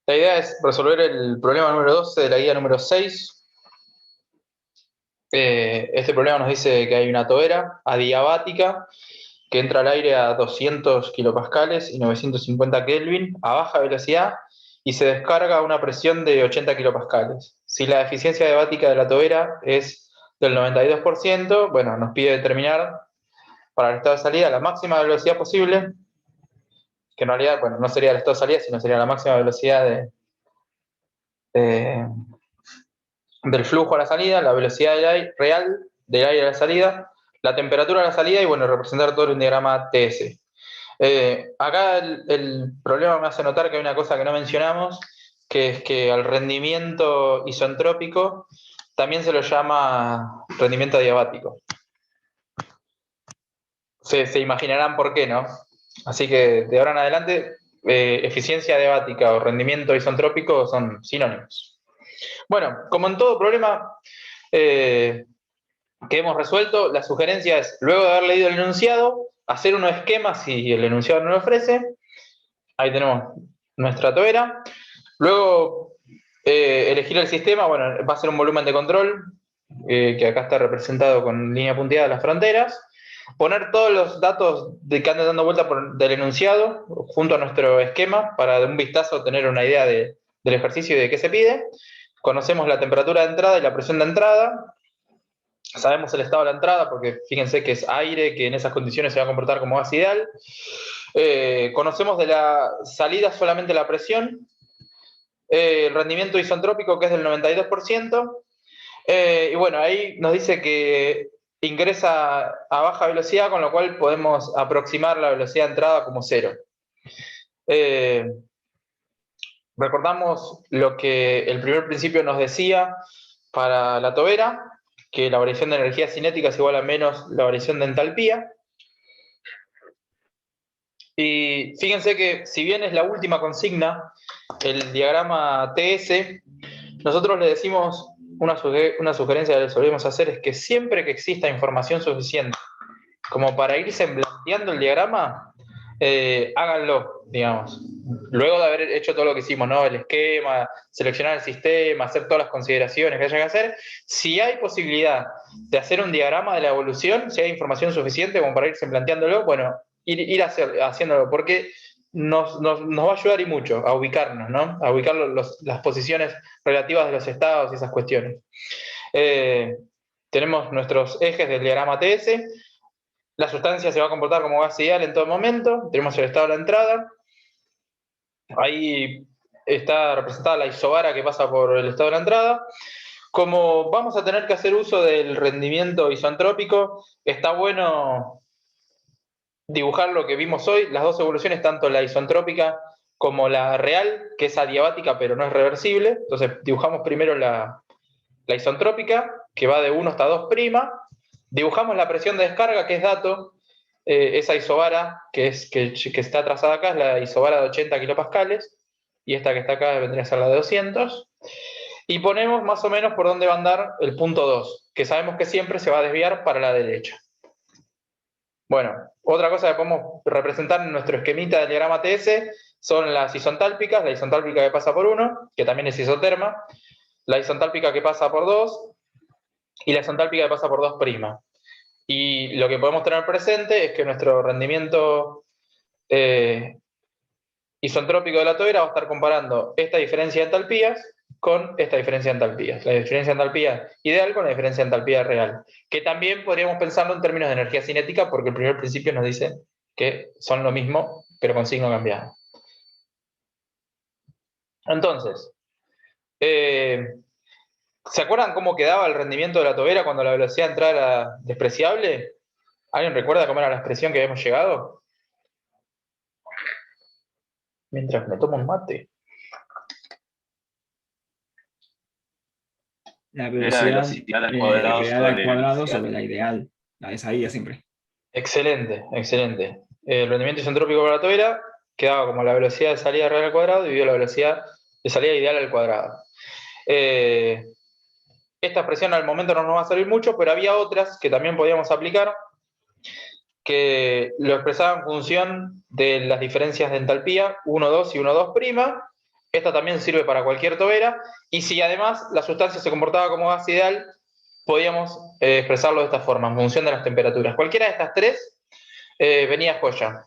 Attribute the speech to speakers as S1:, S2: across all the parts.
S1: La idea es resolver el problema número 12 de la guía número 6. Este problema nos dice que hay una tobera adiabática que entra al aire a 200 kilopascales y 950 Kelvin a baja velocidad y se descarga a una presión de 80 kilopascales. Si la eficiencia adiabática de la tobera es del 92%, bueno, nos pide determinar para el estado de salida la máxima velocidad posible, que en realidad, bueno, no sería el estado de salida, sino sería la máxima velocidad de, del flujo a la salida, la velocidad del aire, real del aire a la salida, la temperatura a la salida y bueno, representar todo en un diagrama TS. Acá el problema me hace notar que hay una cosa que no mencionamos, que es que al rendimiento isentrópico también se lo llama rendimiento adiabático. Se imaginarán por qué, ¿no? Así que de ahora en adelante, eficiencia adiabática o rendimiento isentrópico son sinónimos. Bueno, como en todo problema que hemos resuelto, la sugerencia es, luego de haber leído el enunciado, hacer unos esquemas si el enunciado no lo ofrece. Ahí tenemos nuestra tobera. Luego, elegir el sistema, bueno, va a ser un volumen de control, que acá está representado con línea punteada las fronteras. Poner todos los datos que andan dando vuelta del enunciado junto a nuestro esquema para de un vistazo tener una idea del ejercicio y de qué se pide. Conocemos la temperatura de entrada y la presión de entrada. Sabemos el estado de la entrada porque fíjense que es aire, que en esas condiciones se va a comportar como gas ideal. Conocemos de la salida solamente la presión, el rendimiento isentrópico que es del 92%, y bueno, ahí nos dice que ingresa a baja velocidad, con lo cual podemos aproximar la velocidad de entrada como 0. Recordamos lo que el primer principio nos decía para la tobera, que la variación de energía cinética es igual a menos la variación de entalpía. Y fíjense que si bien es la última consigna, el diagrama TS, nosotros le decimos una sugerencia que le solemos hacer es que siempre que exista información suficiente como para irse planteando el diagrama, háganlo, digamos. Luego de haber hecho todo lo que hicimos, ¿no? El esquema, seleccionar el sistema, hacer todas las consideraciones que haya que hacer, si hay posibilidad de hacer un diagrama de la evolución, si hay información suficiente como para irse planteándolo, bueno, ir haciéndolo, porque nos va a ayudar y mucho a ubicarnos, ¿no? A ubicar las posiciones relativas de los estados y esas cuestiones. Tenemos nuestros ejes del diagrama TS. La sustancia se va a comportar como gas ideal en todo momento. Tenemos el estado de la entrada. Ahí está representada la isobara que pasa por el estado de la entrada. Como vamos a tener que hacer uso del rendimiento isentrópico, está bueno dibujar lo que vimos hoy, las dos evoluciones, tanto la isentrópica como la real, que es adiabática pero no es reversible. Entonces dibujamos primero la isentrópica, que va de 1 hasta 2'. Dibujamos la presión de descarga, que es dato. Esa isobara que está trazada acá es la isobara de 80 kilopascales, y esta que está acá vendría a ser la de 200. Y ponemos más o menos por dónde va a andar el punto 2, que sabemos que siempre se va a desviar para la derecha. Bueno, otra cosa que podemos representar en nuestro esquemita del diagrama TS son las isontálpicas, la isentálpica que pasa por 1, que también es isoterma, la isentálpica que pasa por 2 y la isentálpica que pasa por 2'. Y lo que podemos tener presente es que nuestro rendimiento isentrópico de la tobera va a estar comparando esta diferencia de entalpías con esta diferencia de entalpías. La diferencia de entalpía ideal con la diferencia de entalpía real. Que también podríamos pensarlo en términos de energía cinética, porque el primer principio nos dice que son lo mismo, pero con signo cambiado. Entonces, ¿se acuerdan cómo quedaba el rendimiento de la tobera cuando la velocidad de entrada era despreciable? ¿Alguien recuerda cómo era la expresión que habíamos llegado? Mientras me tomo un mate.
S2: La
S3: La
S2: velocidad
S3: velocidad al cuadrado
S2: real al
S3: sobre la
S2: cuadrado
S3: inicial.
S2: sobre la ideal, la de salida siempre.
S1: Excelente, excelente. El rendimiento isentrópico para la tobera quedaba como la velocidad de salida real al cuadrado dividido la velocidad de salida ideal al cuadrado. Esta expresión al momento no nos va a servir mucho, pero había otras que también podíamos aplicar, que lo expresaban en función de las diferencias de entalpía 1,2 y 1,2', Esta también sirve para cualquier tobera, y si además la sustancia se comportaba como gas ideal, podíamos expresarlo de esta forma, en función de las temperaturas. Cualquiera de estas tres venía joya.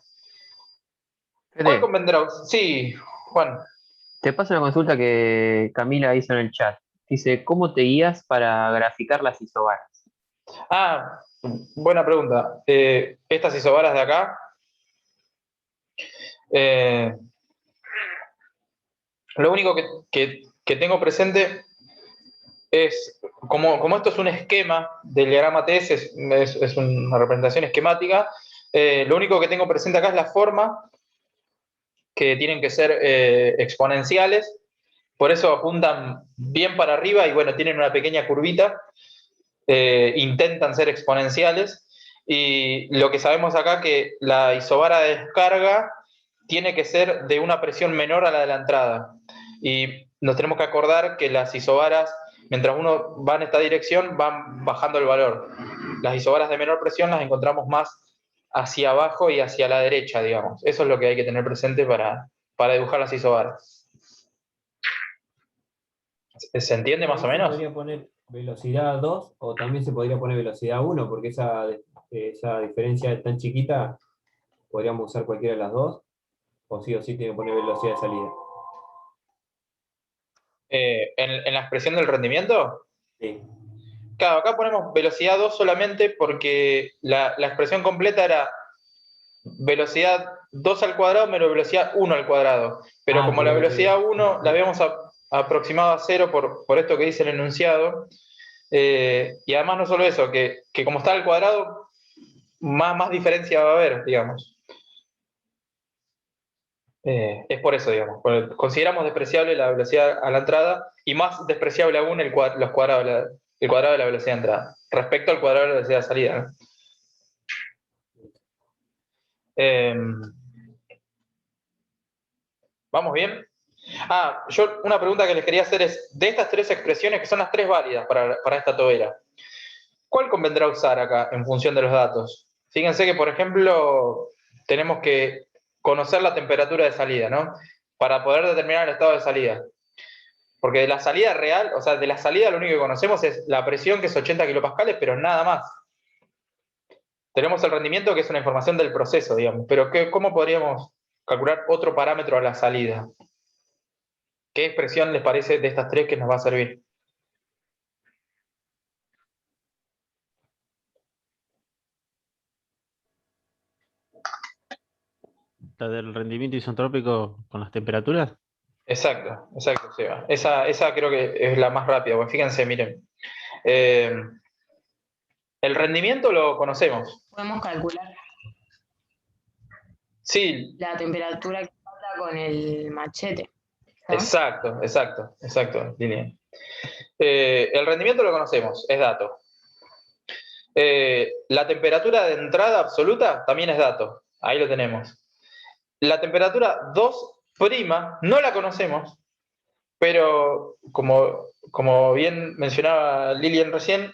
S1: ¿Cuál
S3: Fede,
S1: convendrá? Sí, Juan.
S3: te paso una consulta que Camila hizo en el chat. Dice, ¿cómo te guías para graficar las isobaras?
S1: Ah, buena pregunta. Estas isobaras de acá, eh, lo único que tengo presente es, como esto es un esquema del diagrama TS, es una representación esquemática, lo único que tengo presente acá es la forma, que tienen que ser exponenciales, por eso apuntan bien para arriba y bueno, tienen una pequeña curvita, intentan ser exponenciales, y lo que sabemos acá que la isobara de descarga tiene que ser de una presión menor a la de la entrada. Y nos tenemos que acordar que las isobaras, mientras uno va en esta dirección, van bajando el valor. Las isobaras de menor presión las encontramos más hacia abajo y hacia la derecha, digamos. Eso es lo que hay que tener presente para dibujar las isobaras. ¿Se entiende más o
S4: Ahí se
S1: menos?
S4: podría poner velocidad 2 o también se podría poner velocidad 1 porque esa diferencia es tan chiquita, podríamos usar cualquiera de las dos, o sí tiene que poner velocidad de salida.
S1: En la expresión del rendimiento,
S4: Sí.
S1: claro, acá ponemos velocidad 2 solamente porque la expresión completa era velocidad 2 al cuadrado menos velocidad 1 al cuadrado. Pero como la velocidad 1 la habíamos aproximado a 0 por esto que dice el enunciado, y además no solo eso, que como está al cuadrado, más diferencia va a haber, digamos. Es por eso, digamos. Consideramos despreciable la velocidad a la entrada y más despreciable aún el cuadrado de la velocidad de entrada respecto al cuadrado de la velocidad de salida, ¿no? ¿Vamos bien? Yo una pregunta que les quería hacer es, de estas tres expresiones, que son las tres válidas para esta tobera, ¿cuál convendrá usar acá en función de los datos? Fíjense que, por ejemplo, tenemos que conocer la temperatura de salida, ¿no? Para poder determinar el estado de salida. Porque de la salida real, o sea, de la salida lo único que conocemos es la presión, que es 80 kilopascales, pero nada más. Tenemos el rendimiento, que es una información del proceso, digamos. Pero ¿cómo podríamos calcular otro parámetro a la salida? ¿Qué expresión les parece de estas tres que nos va a servir?
S5: La del rendimiento isentrópico con las temperaturas.
S1: Exacto, Seba. Esa creo que es la más rápida. Bueno, fíjense, miren. Eh, el rendimiento lo conocemos.
S6: Podemos calcular
S1: Sí,
S6: la temperatura exacta con el machete, ¿no?
S1: exacto, Lilian. El rendimiento lo conocemos, es dato. La temperatura de entrada absoluta también es dato. Ahí lo tenemos. La temperatura 2' no la conocemos, pero como bien mencionaba Lilian recién,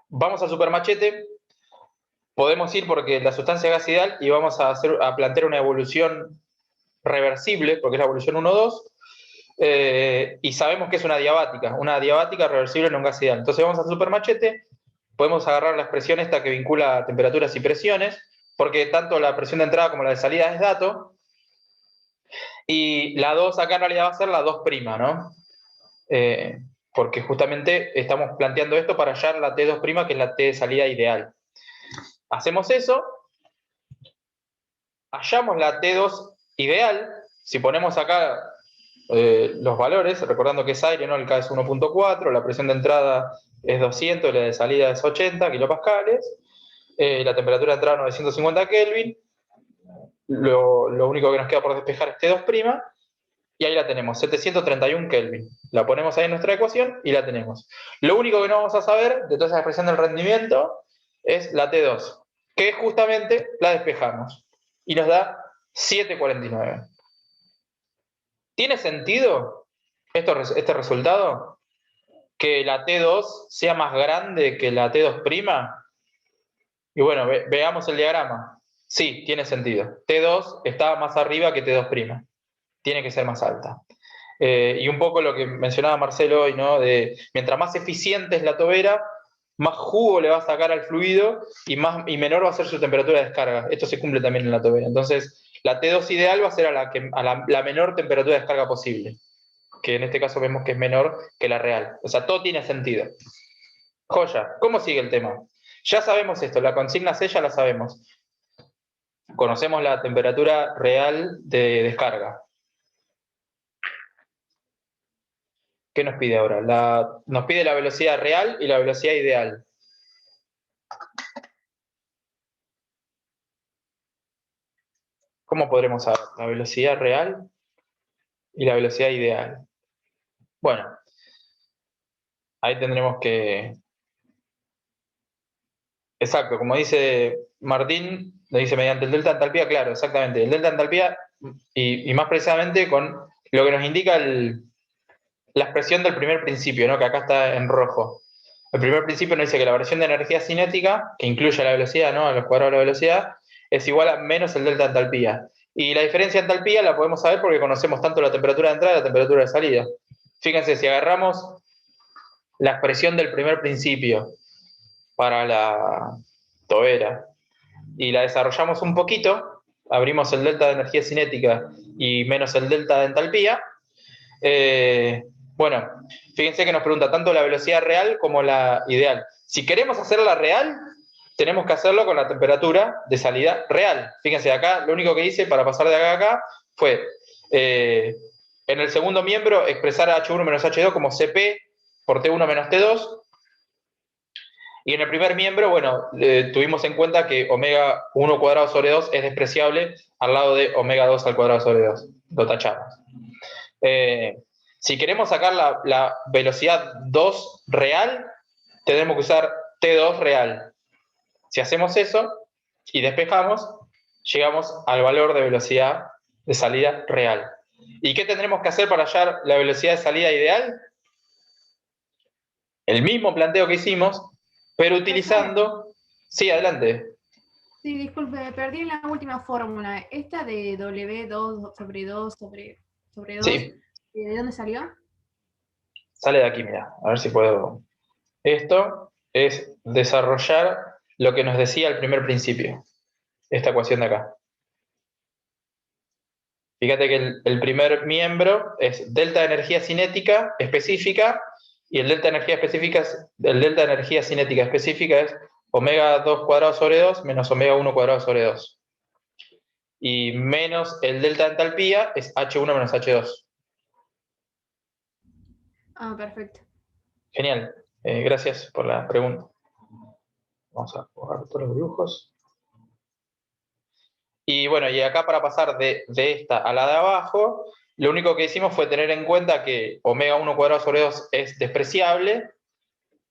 S1: vamos al supermachete, podemos ir porque la sustancia gas ideal y vamos a plantear una evolución reversible, porque es la evolución 1-2, y sabemos que es una diabática reversible en un gas ideal. Entonces vamos al supermachete, podemos agarrar la expresión esta que vincula temperaturas y presiones, porque tanto la presión de entrada como la de salida es dato, y la 2 acá en realidad va a ser la 2', ¿no? Porque justamente estamos planteando esto para hallar la T2', que es la T de salida ideal. Hacemos eso, hallamos la T2 ideal, si ponemos acá los valores, recordando que es aire, ¿no? El K es 1.4, la presión de entrada es 200, la de salida es 80 kilopascales, la temperatura de entrada 950 Kelvin, lo único que nos queda por despejar es T2', y ahí la tenemos, 731 Kelvin. La ponemos ahí en nuestra ecuación y la tenemos. Lo único que no vamos a saber de toda esa expresión del rendimiento es la T2, que justamente la despejamos y nos da 749. ¿Tiene sentido este resultado? ¿Que la T2 sea más grande que la T2'? Y bueno, veamos el diagrama. Sí, tiene sentido. T2 está más arriba que T2'. Tiene que ser más alta. Y un poco lo que mencionaba Marcelo hoy, ¿no? De mientras más eficiente es la tobera, más jugo le va a sacar al fluido y menor va a ser su temperatura de descarga. Esto se cumple también en la tobera. Entonces, la T2 ideal va a ser la menor temperatura de descarga posible, que en este caso vemos que es menor que la real. O sea, todo tiene sentido. Joya, ¿cómo sigue el tema? Ya sabemos esto, la consigna C ya la sabemos. Conocemos la temperatura real de descarga. ¿Qué nos pide ahora? Nos pide la velocidad real y la velocidad ideal. ¿Cómo podremos saber la velocidad real y la velocidad ideal? Bueno, ahí tendremos que... Exacto, como dice Martín, le dice mediante el delta de entalpía, claro, exactamente. El delta de entalpía y más precisamente con lo que nos indica la expresión del primer principio, ¿no? Que acá está en rojo. El primer principio nos dice que la variación de energía cinética, que incluye la velocidad, ¿no? A los cuadrados de la velocidad, es igual a menos el delta de entalpía. Y la diferencia de entalpía la podemos saber porque conocemos tanto la temperatura de entrada y la temperatura de salida. Fíjense, si agarramos la expresión del primer principio para la tobera y la desarrollamos un poquito, abrimos el delta de energía cinética y menos el delta de entalpía, bueno, fíjense que nos pregunta tanto la velocidad real como la ideal. Si queremos hacerla real, tenemos que hacerlo con la temperatura de salida real. Fíjense, acá lo único que hice para pasar de acá a acá fue, en el segundo miembro, expresar H1 menos H2 como Cp por T1 menos T2. Y en el primer miembro, bueno, tuvimos en cuenta que omega 1 cuadrado sobre 2 es despreciable al lado de omega 2 al cuadrado sobre 2. Lo tachamos. Si queremos sacar la velocidad 2 real, tenemos que usar T2 real. Si hacemos eso y despejamos, llegamos al valor de velocidad de salida real. ¿Y qué tendremos que hacer para hallar la velocidad de salida ideal? El mismo planteo que hicimos, pero utilizando... Sí, adelante.
S7: Sí, disculpe, me perdí en la última fórmula. Esta de W2 sobre 2 sobre 2,
S1: Sí,
S7: ¿de dónde salió?
S1: sale de aquí, mira. A ver si puedo... Esto es desarrollar lo que nos decía el primer principio. Esta ecuación de acá. Fíjate que el primer miembro es delta de energía cinética específica y el delta de energía específica el delta de energía cinética específica es omega 2 cuadrado sobre 2 menos omega 1 cuadrado sobre 2. Y menos el delta de entalpía es H1 menos H2.
S7: Ah, perfecto.
S1: Genial. Gracias por la pregunta. Vamos a borrar todos los dibujos. Y bueno, y acá para pasar de esta a la de abajo, lo único que hicimos fue tener en cuenta que omega 1 cuadrado sobre 2 es despreciable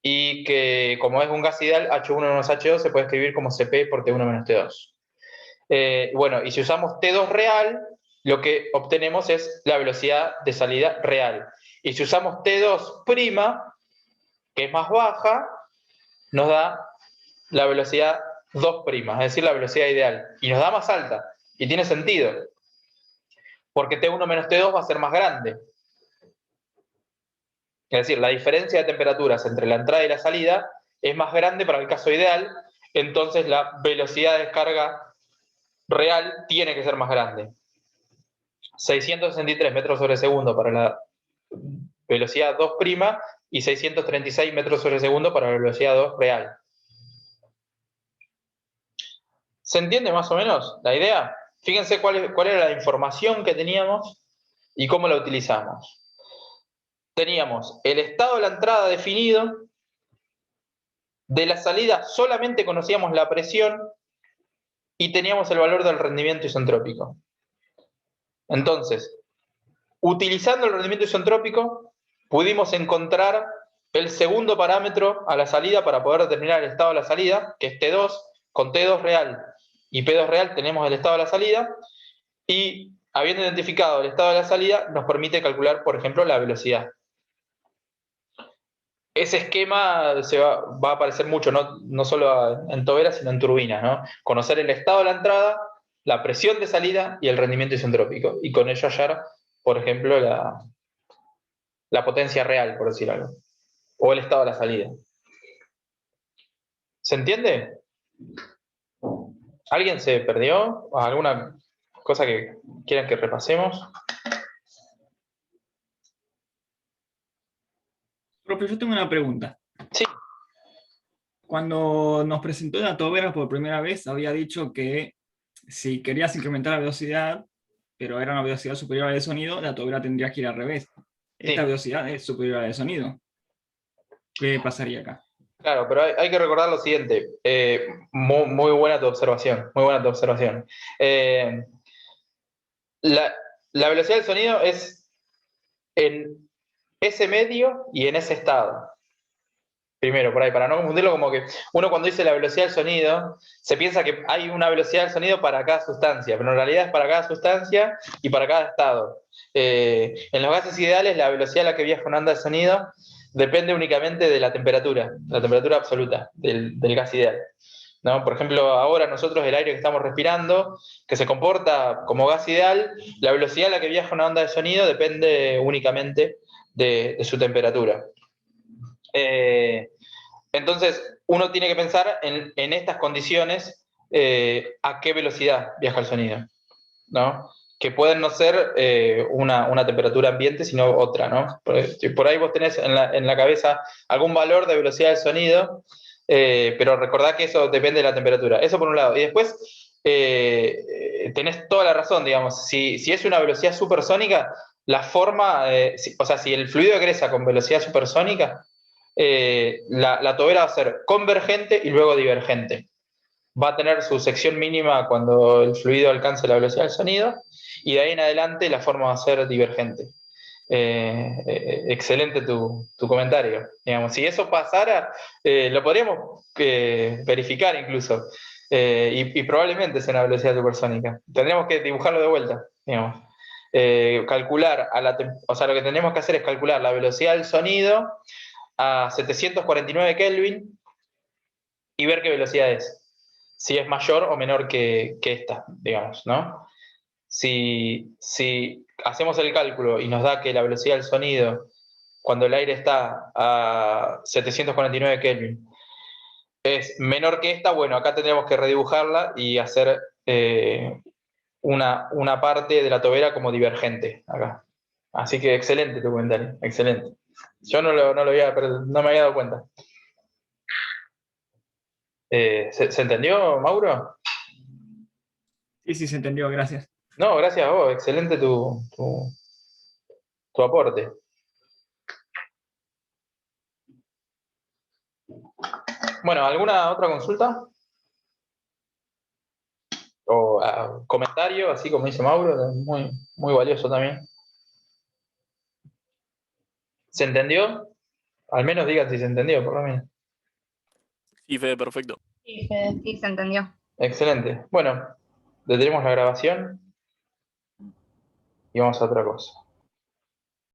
S1: y que como es un gas ideal, H1 menos H2 se puede escribir como Cp por T1 menos T2. Bueno, y si usamos T2 real, lo que obtenemos es la velocidad de salida real. Y si usamos T2', que es más baja, nos da la velocidad 2', es decir, la velocidad ideal. Y nos da más alta. Y tiene sentido. Porque T1 menos T2 va a ser más grande. Es decir, la diferencia de temperaturas entre la entrada y la salida es más grande para el caso ideal, entonces la velocidad de descarga real tiene que ser más grande. 663 metros sobre segundo para la velocidad 2' y 636 metros sobre segundo para la velocidad 2 real. ¿Se entiende más o menos la idea? Fíjense cuál era la información que teníamos y cómo la utilizamos. Teníamos el estado de la entrada definido, de la salida solamente conocíamos la presión y teníamos el valor del rendimiento isentrópico. Entonces, utilizando el rendimiento isentrópico, pudimos encontrar el segundo parámetro a la salida para poder determinar el estado de la salida, que es T2, con T2 real y P2 real tenemos el estado de la salida, y habiendo identificado el estado de la salida, nos permite calcular, por ejemplo, la velocidad. ese esquema va a aparecer mucho, no solo en toberas, sino en turbinas, ¿no? Conocer el estado de la entrada, la presión de salida y el rendimiento isentrópico. Y con ello hallar, por ejemplo, la potencia real, por decir algo. O el estado de la salida. ¿Se entiende? ¿Alguien se perdió? ¿Alguna cosa que quieran que repasemos?
S2: Profe, yo tengo una pregunta.
S1: Sí.
S2: Cuando nos presentó la tobera por primera vez, había dicho que si querías incrementar la velocidad, pero era una velocidad superior a la de sonido, la tobera tendría que ir al revés. Esta
S1: Sí.
S2: velocidad es superior a la de sonido. ¿Qué pasaría acá?
S1: Claro, pero hay que recordar lo siguiente. Muy buena tu observación. Muy buena tu observación. La velocidad del sonido es en ese medio y en ese estado. Primero, por ahí, para no confundirlo, como que uno cuando dice la velocidad del sonido, se piensa que hay una velocidad del sonido para cada sustancia, pero en realidad es para cada sustancia y para cada estado. En los gases ideales, la velocidad a la que viaja una onda de sonido depende únicamente de la temperatura absoluta del gas ideal, ¿no? Por ejemplo, ahora nosotros el aire que estamos respirando, que se comporta como gas ideal, la velocidad a la que viaja una onda de sonido depende únicamente de su temperatura. Entonces, uno tiene que pensar en estas condiciones a qué velocidad viaja el sonido, ¿no? Que pueden no ser una temperatura ambiente, sino otra, ¿no? Por ahí vos tenés en la cabeza algún valor de velocidad del sonido, pero recordá que eso depende de la temperatura. Eso por un lado. Y después tenés toda la razón, digamos. Si es una velocidad supersónica, la forma, o sea, si el fluido egresa con velocidad supersónica, la tobera va a ser convergente y luego divergente. Va a tener su sección mínima cuando el fluido alcance la velocidad del sonido y de ahí en adelante la forma va a ser divergente. Excelente tu comentario. Digamos, si eso pasara, lo podríamos verificar incluso. Y probablemente sea una velocidad supersónica. Tendríamos que dibujarlo de vuelta. Digamos. Calcular, o sea, lo que tenemos que hacer es calcular la velocidad del sonido a 749 Kelvin y ver qué velocidad es. Si es mayor o menor que esta, digamos, ¿no? Si hacemos el cálculo y nos da que la velocidad del sonido cuando el aire está a 749 Kelvin es menor que esta, bueno, acá tendríamos que redibujarla y hacer una parte de la tobera como divergente acá. Así que excelente tu comentario, excelente. Yo no me había dado cuenta. ¿Se entendió, Mauro?
S2: Sí, se entendió, gracias.
S1: No, gracias a vos, excelente tu aporte. Bueno, ¿alguna otra consulta? O comentario, así como dice Mauro, muy, muy valioso también. ¿Se entendió? Al menos digan si se entendió, por lo menos.
S8: Sí, Fede, perfecto.
S6: Sí, Fede, sí, se entendió.
S1: Excelente. Bueno, detenemos la grabación y vamos a otra cosa.